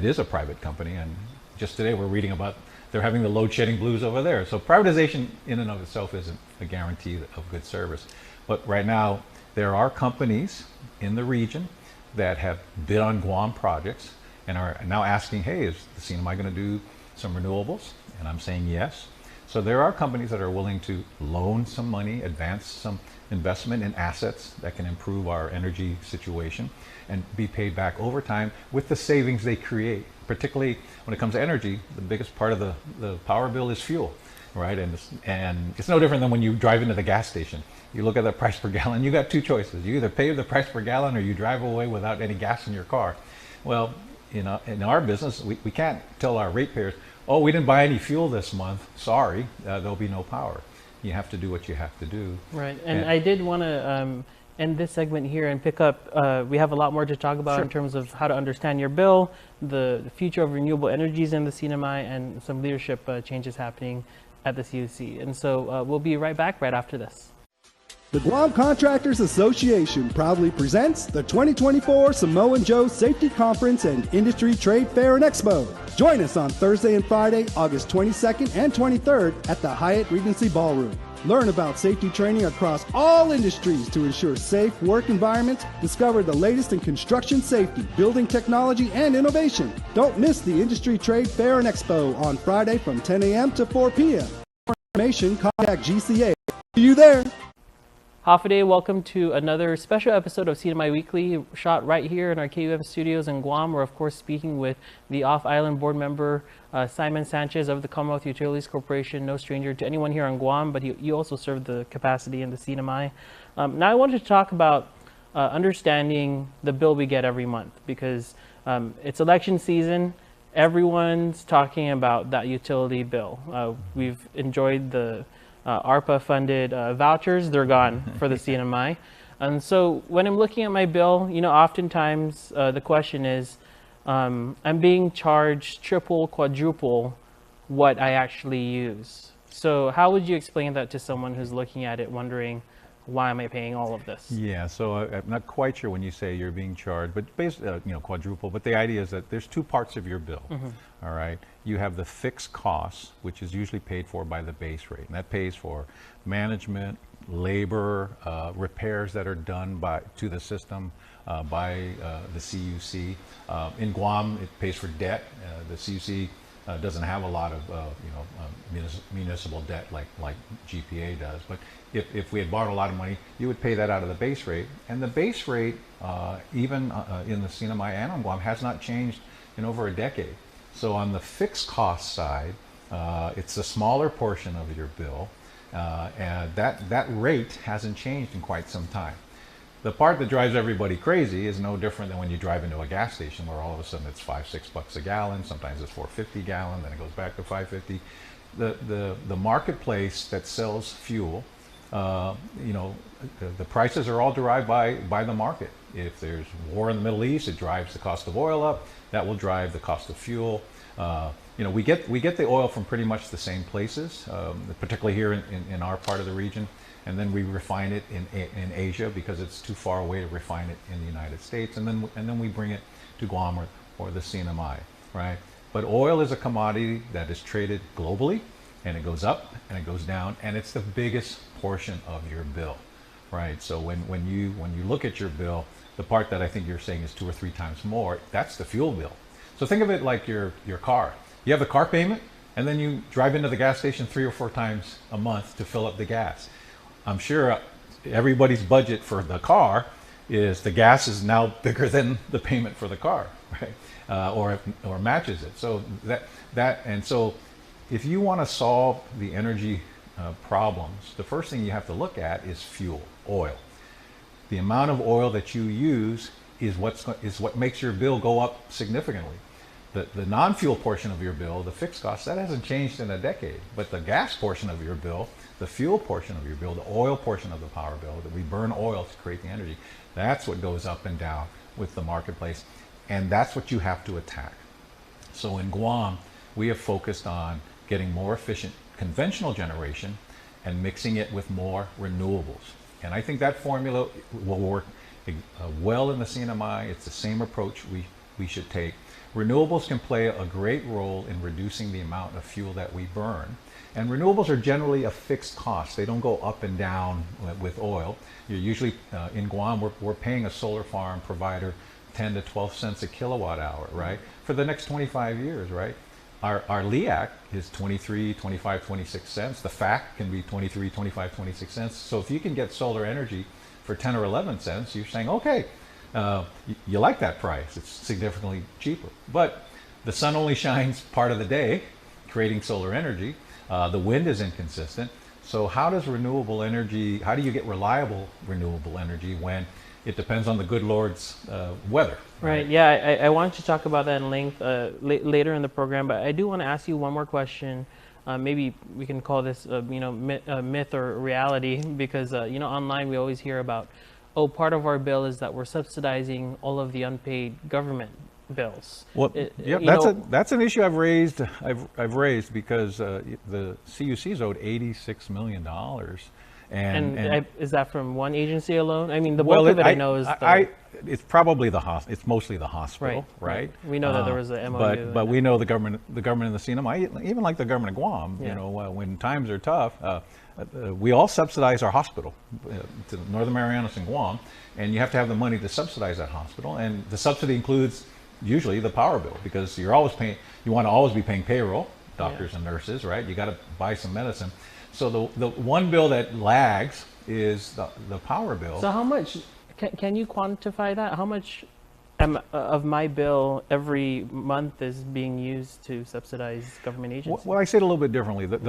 is a private company, and just today we're reading about they're having the load shedding blues over there. So privatization in and of itself isn't a guarantee of good service. But right now, there are companies in the region that have bid on Guam projects and are now asking, hey, is the CNMI going to do some renewables? And I'm saying yes. So there are companies that are willing to loan some money, advance some investment in assets that can improve our energy situation and be paid back over time with the savings they create. Particularly when it comes to energy, the biggest part of the power bill is fuel, right? And it's no different than when you drive into the gas station. You look at the price per gallon, you got two choices. You either pay the price per gallon or you drive away without any gas in your car. Well, you know, in our business, we can't tell our ratepayers, oh, we didn't buy any fuel this month, sorry, there'll be no power. You have to do what you have to do. Right, and I did want to end this segment here and pick up, we have a lot more to talk about in terms of how to understand your bill, the future of renewable energies in the CNMI, and some leadership changes happening at the CUC. And so we'll be right back right after this. The Guam Contractors Association proudly presents the 2024 Samoan Joe Safety Conference and Industry Trade Fair and Expo. Join us on Thursday and Friday, August 22nd and 23rd at the Hyatt Regency Ballroom. Learn about safety training across all industries to ensure safe work environments. Discover the latest in construction safety, building technology, and innovation. Don't miss the Industry Trade Fair and Expo on Friday from 10 a.m. to 4 p.m. For information, contact GCA. See you there. Hafaday, welcome to another special episode of CNMI Weekly, shot right here in our KUAM studios in Guam. We're of course speaking with the off-island board member Simon Sanchez of the Commonwealth Utilities Corporation, no stranger to anyone here on Guam, but you also serve the capacity in the CNMI. Now I wanted to talk about understanding the bill we get every month, because it's election season. Everyone's talking about that utility bill. We've enjoyed the ARPA-funded vouchers. They're gone for the CNMI. And so when I'm looking at my bill, you know, oftentimes the question is, I'm being charged triple, quadruple what I actually use. So how would you explain that to someone who's looking at it wondering, why am I paying all of this? Yeah, so I'm not quite sure when you say you're being charged, but basically, you know, quadruple. But the idea is that there's two parts of your bill. All right, you have the fixed costs, which is usually paid for by the base rate, and that pays for management, labor, repairs that are done to the system by the CUC. In Guam, it pays for debt. The CUC doesn't have a lot of municipal debt like GPA does, but if we had borrowed a lot of money, you would pay that out of the base rate. And the base rate, even in the CNMI and on Guam, has not changed in over a decade. So on the fixed cost side, it's a smaller portion of your bill, and that rate hasn't changed in quite some time. the part that drives everybody crazy is no different than when you drive into a gas station where all of a sudden it's $5-6 a gallon. Sometimes it's $4.50 a gallon, then it goes back to $5.50. The marketplace that sells fuel, you know, the prices are all derived by the market. If there's war in the Middle East, it drives the cost of oil up. That will drive the cost of fuel. You know, we get the oil from pretty much the same places, particularly here in our part of the region, and then we refine it in Asia because it's too far away to refine it in the United States, and then we bring it to Guam or the CNMI, right? But oil is a commodity that is traded globally, and it goes up and it goes down, and it's the biggest portion of your bill, right? So when you look at your bill, the part that I think you're saying is 2 or 3 times more, that's the fuel bill. So think of it like your car. You have the car payment, and then you drive into the gas station 3 or 4 times a month to fill up the gas. I'm sure everybody's budget for the car is the gas is now bigger than the payment for the car, right? Or matches it. So so if you want to solve the energy problems, the first thing you have to look at is fuel, oil. The amount of oil that you use is what makes your bill go up significantly. The non-fuel portion of your bill, the fixed cost, that hasn't changed in a decade. But the gas portion of your bill, the fuel portion of your bill, the oil portion of the power bill, that we burn oil to create the energy, that's what goes up and down with the marketplace. And that's what you have to attack. So in Guam, we have focused on getting more efficient conventional generation and mixing it with more renewables. And I think that formula will work well in the CNMI. It's the same approach we should take. Renewables can play a great role in reducing the amount of fuel that we burn. And renewables are generally a fixed cost. They don't go up and down with oil. You're usually, in Guam, we're paying a solar farm provider 10 to 12 cents a kilowatt hour, right? For the next 25 years, right? Our LEAC is 23, 25, 26 cents. The FAC can be 23, 25, 26 cents. So if you can get solar energy for 10 or 11 cents, you're saying, okay, you like that price. It's significantly cheaper. But the sun only shines part of the day, creating solar energy. The wind is inconsistent. So how does renewable energy, how do you get reliable renewable energy when it depends on the good Lord's weather? Right. Yeah, I want to talk about that in length later in the program, but I do want to ask you one more question. Maybe we can call this, myth or reality, because online we always hear about, oh, part of our bill is that we're subsidizing all of the unpaid government bills. Well, that's an issue I've raised. I've raised because the CUC's owed $86 million. And is that from one agency alone? I mean, the bulk of it I know is it's probably it's mostly the hospital, right? We know that there was a MOU. But we know the government in the CNMI, even like the government of Guam, when times are tough, we all subsidize our hospital to Northern Marianas and Guam, and you have to have the money to subsidize that hospital, and the subsidy includes usually the power bill, because you want to always be paying payroll, doctors and nurses, right? You got to buy some medicine. So the one bill that lags is the power bill. So how much, can you quantify that? How much of my bill every month is being used to subsidize government agencies? Well, I say it a little bit differently. The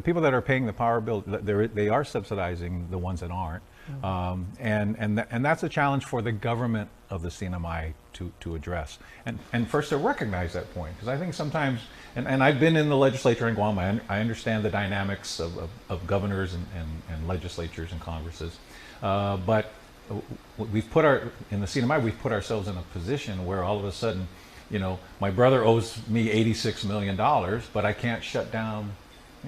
people that are paying the power bill, they are subsidizing the ones that aren't. And that's a challenge for the government of the CNMI to address. And first to recognize that point, because I think sometimes, and I've been in the legislature in Guam, I understand the dynamics of governors and legislatures and congresses, but in the CNMI, we've put ourselves in a position where all of a sudden, my brother owes me $86 million, but I can't shut down,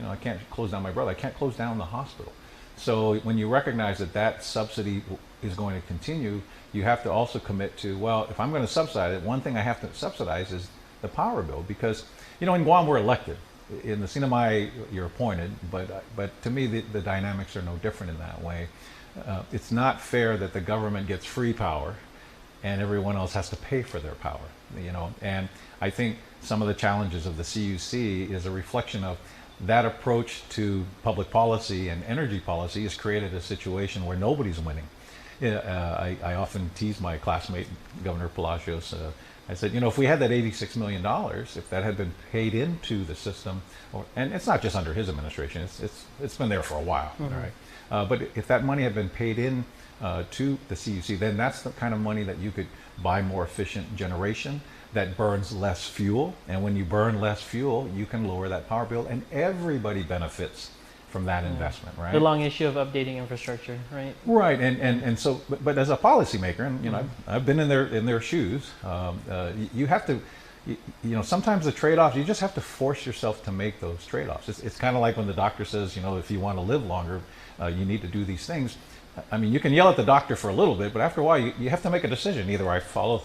I can't close down my brother, I can't close down the hospital. So when you recognize that subsidy is going to continue, you have to also commit to, well, if I'm going to subsidize it, one thing I have to subsidize is the power bill, because, in Guam we're elected. In the CNMI you're appointed, but to me the dynamics are no different in that way. It's not fair that the government gets free power and everyone else has to pay for their power, and I think some of the challenges of the CUC is a reflection of that approach to public policy and energy policy has created a situation where nobody's winning. I often tease my classmate, Governor Palacios, I said, you know, if we had that $86 million, if that had been paid into the system, and it's not just under his administration, it's been there for a while, right? But if that money had been paid in to the CUC, then that's the kind of money that you could buy more efficient generation that burns less fuel. And when you burn less fuel, you can lower that power bill, and everybody benefits from that investment, right? The long issue of updating infrastructure, right? Right, and so, but as a policymaker, and you know, I've been in their shoes. You have to, you know, sometimes the trade-offs, you just have to force yourself to make those trade-offs. It's kind of like when the doctor says, you know, if you want to live longer, you need to do these things. I mean, you can yell at the doctor for a little bit, but after a while, you have to make a decision. Either I follow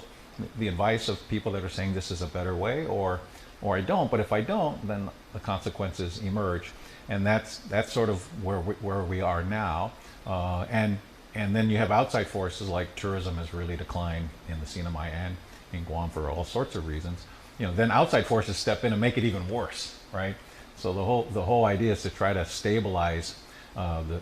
the advice of people that are saying this is a better way, or I don't. But if I don't, then the consequences emerge. And that's sort of where we are now, and then you have outside forces like tourism has really declined in the CNMI and in Guam for all sorts of reasons. You know, then outside forces step in and make it even worse, right? So the whole idea is to try to stabilize the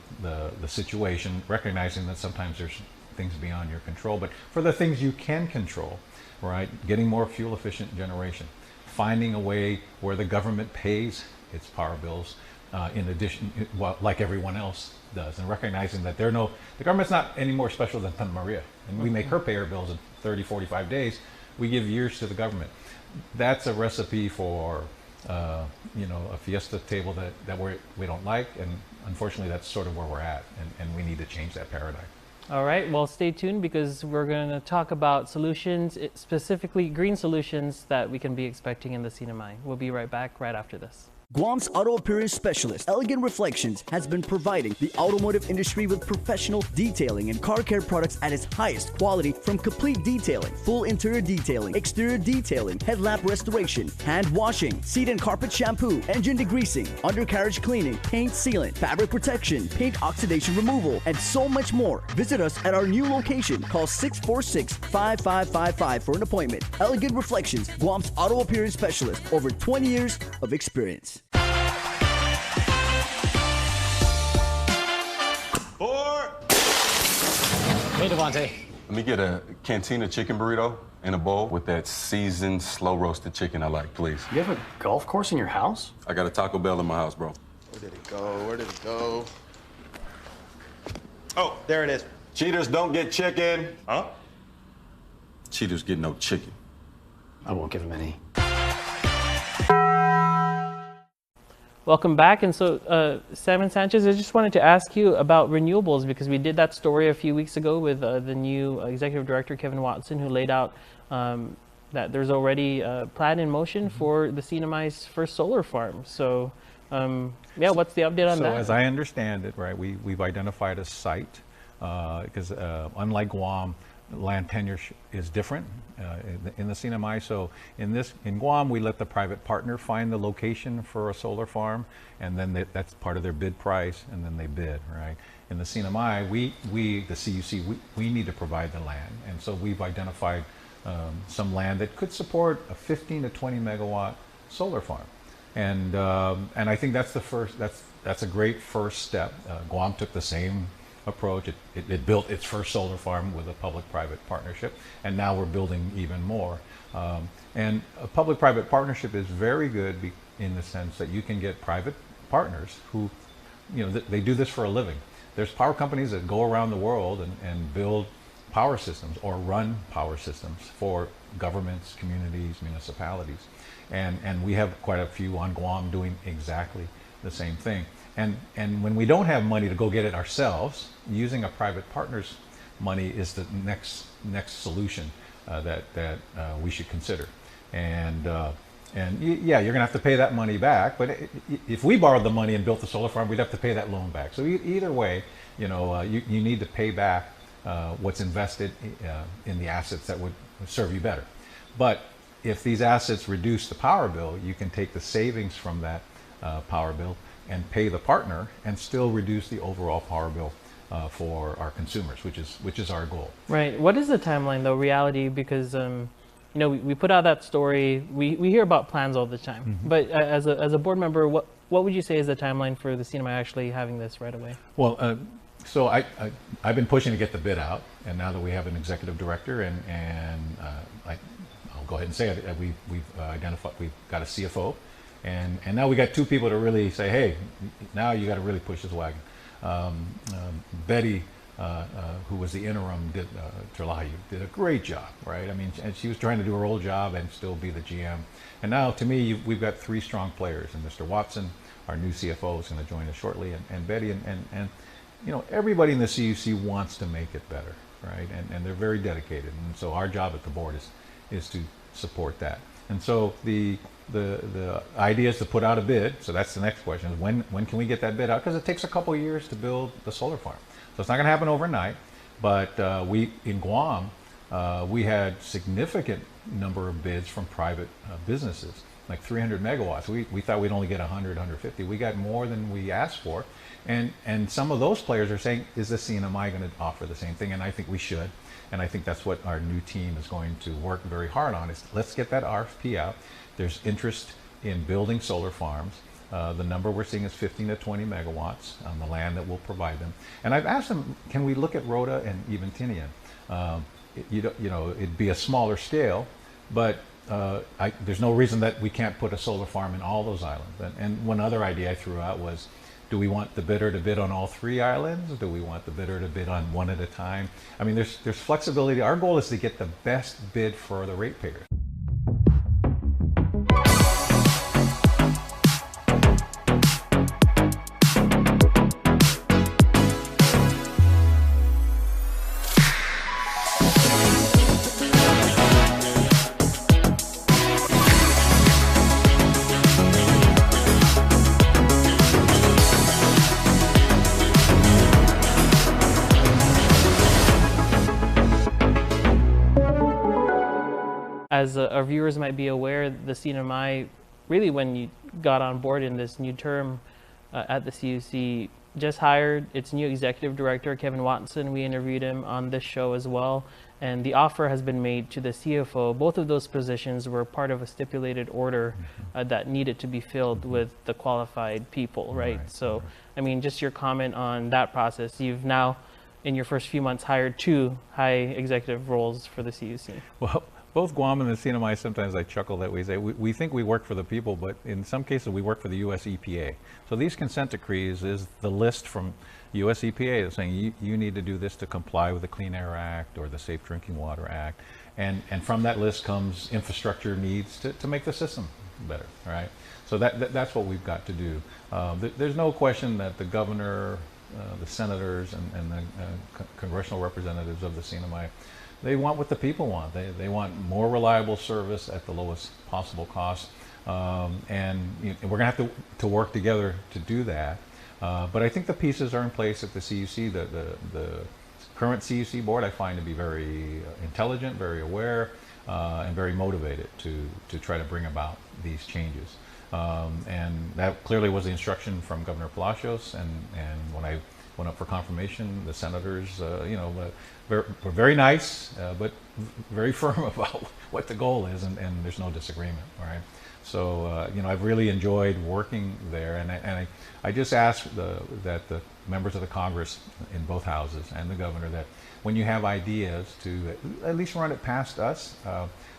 situation, recognizing that sometimes there's things beyond your control, but for the things you can control, right? Getting more fuel efficient generation, finding a way where the government pays its power bills. In addition, well, like everyone else does, and recognizing that the government's not any more special than Santa Maria, and we make her pay her bills in 30, 45 days. We give years to the government. That's a recipe for, you know, a fiesta table that we don't like, and unfortunately, that's sort of where we're at, and we need to change that paradigm. All right, well, stay tuned because we're going to talk about solutions, specifically green solutions that we can be expecting in the CNMI. We'll be right back right after this. Guam's auto appearance specialist, Elegant Reflections, has been providing the automotive industry with professional detailing and car care products at its highest quality, from complete detailing, full interior detailing, exterior detailing, headlamp restoration, hand washing, seat and carpet shampoo, engine degreasing, undercarriage cleaning, paint sealant, fabric protection, paint oxidation removal, and so much more. Visit us at our new location. Call 646-5555 for an appointment. Elegant Reflections, Guam's auto appearance specialist, over 20 years of experience. Hey, Devontae. Let me get a cantina chicken burrito in a bowl with that seasoned, slow-roasted chicken I like, please. You have a golf course in your house? I got a Taco Bell in my house, bro. Where did it go? Where did it go? Oh, there it is. Cheaters don't get chicken. Huh? Cheaters get no chicken. I won't give him any. Welcome back. And so, Simon Sanchez, I just wanted to ask you about renewables, because we did that story a few weeks ago with the new executive director, Kevin Watson, who laid out that there's already a plan in motion for the CNMI's first solar farm. So, yeah, what's the update on that? So as I understand it, right, we've identified a site, because unlike Guam, land tenure is different in the CNMI. So in Guam, we let the private partner find the location for a solar farm, and then that's part of their bid price, and then they bid, right? In the CNMI, the CUC, we need to provide the land, and so we've identified some land that could support a 15 to 20 megawatt solar farm, and I think that's a great first step. Guam took the same approach. It built its first solar farm with a public-private partnership, and now we're building even more. And a public-private partnership is very good in the sense that you can get private partners who, you know, they do this for a living. There's power companies that go around the world and build power systems or run power systems for governments, communities, municipalities. And we have quite a few on Guam doing exactly the same thing. And when we don't have money to go get it ourselves, using a private partner's money is the next solution that we should consider. And yeah, you're gonna have to pay that money back. But if we borrowed the money and built the solar farm, we'd have to pay that loan back. So either way, you know, you need to pay back what's invested in the assets that would serve you better. But if these assets reduce the power bill, you can take the savings from that power bill and pay the partner and still reduce the overall power bill for our consumers, which is our goal. Right. What is the timeline, though, reality? Because you know, we put out that story. We hear about plans all the time. Mm-hmm. But as a board member, what would you say is the timeline for the CNMI actually having this right away? Well, so I've been pushing to get the bid out, and now that we have an executive director, and I'll go ahead and say it. We've identified, we've got a CFO, and now we got two people to really say, hey, now you got to really push this wagon. Betty, who was the interim, Terlahi, did a great job, right? I mean, and she was trying to do her old job and still be the GM. And now, to me, we've got three strong players, and Mr. Watson, our new CFO, is going to join us shortly, and Betty, and you know, everybody in the CUC wants to make it better, right? And they're very dedicated, and so our job at the board is to support that. And so the idea is to put out a bid. So that's the next question: is when can we get that bid out? Because it takes a couple of years to build the solar farm, so it's not going to happen overnight. But we in Guam, we had significant number of bids from private businesses, like 300 megawatts. We thought we'd only get 100, 150. We got more than we asked for, and some of those players are saying, is the CNMI going to offer the same thing? And I think we should. And I think that's what our new team is going to work very hard on, is let's get that RFP out. There's interest in building solar farms. The number we're seeing is 15 to 20 megawatts on the land that will provide them. And I've asked them, can we look at Rota and even Tinian? You know, it'd be a smaller scale, but there's no reason that we can't put a solar farm in all those islands. And one other idea I threw out was, do we want the bidder to bid on all three islands? Do we want the bidder to bid on one at a time? I mean, there's flexibility. Our goal is to get the best bid for the ratepayer. As our viewers might be aware, the CNMI, really when you got on board in this new term at the CUC, just hired its new executive director, Kevin Watson. We interviewed him on this show as well. And the offer has been made to the CFO. Both of those positions were part of a stipulated order that needed to be filled with the qualified people, right? So, I mean, just your comment on that process. You've now, in your first few months, hired two high executive roles for the CUC. Well, both Guam and the CNMI, sometimes I chuckle that we say, we think we work for the people, but in some cases we work for the US EPA. So these consent decrees is the list from US EPA that's saying you need to do this to comply with the Clean Air Act or the Safe Drinking Water Act. And from that list comes infrastructure needs to make the system better, right? So that's what we've got to do. There's no question that the governor, the senators, and the congressional representatives of the CNMI, they want what the people want. They want more reliable service at the lowest possible cost, and we're going to have to work together to do that. But I think the pieces are in place at the CUC. The current CUC board I find to be very intelligent, very aware, and very motivated to try to bring about these changes. And that clearly was the instruction from Governor Palacios. And when I went up for confirmation, the senators, were very nice, but very firm about what the goal is, and there's no disagreement, all right? So, I've really enjoyed working there, and I just ask that the members of the Congress in both houses and the governor, that when you have ideas, to at least run it past us.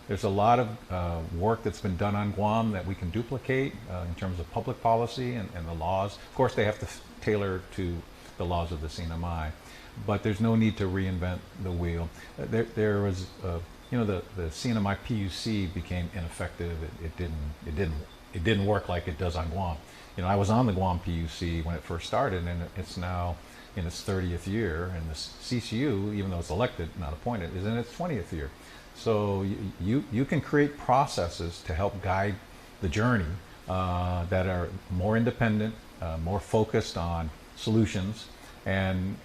There's a lot of work that's been done on Guam that we can duplicate in terms of public policy and the laws. Of course, they have to tailor to the laws of the CNMI, but there's no need to reinvent the wheel. There was, the CNMI PUC became ineffective. It didn't work like it does on Guam. I was on the Guam PUC when it first started, and it's now in its 30th year, and the CCU, even though it's elected, not appointed, is in its 20th year. So you can create processes to help guide the journey that are more independent, more focused on solutions, and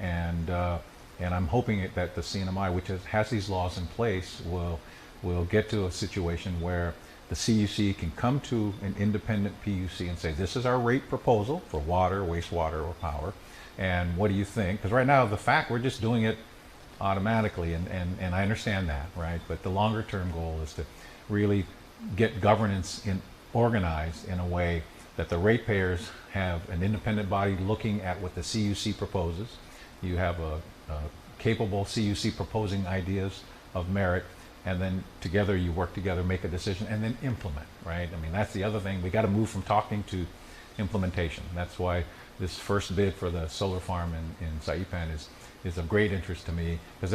I'm hoping that the CNMI, which has these laws in place, will get to a situation where the CUC can come to an independent PUC and say, this is our rate proposal for water, wastewater, or power, and what do you think? Because right now, we're just doing it automatically, and I understand that, right? But the longer term goal is to really get governance organized in a way that the ratepayers have an independent body looking at what the CUC proposes. You have a capable CUC proposing ideas of merit, and then together you work together, make a decision, and then implement, right? I mean, that's the other thing. We got to move from talking to implementation. That's why this first bid for the solar farm in Saipan is of great interest to me, because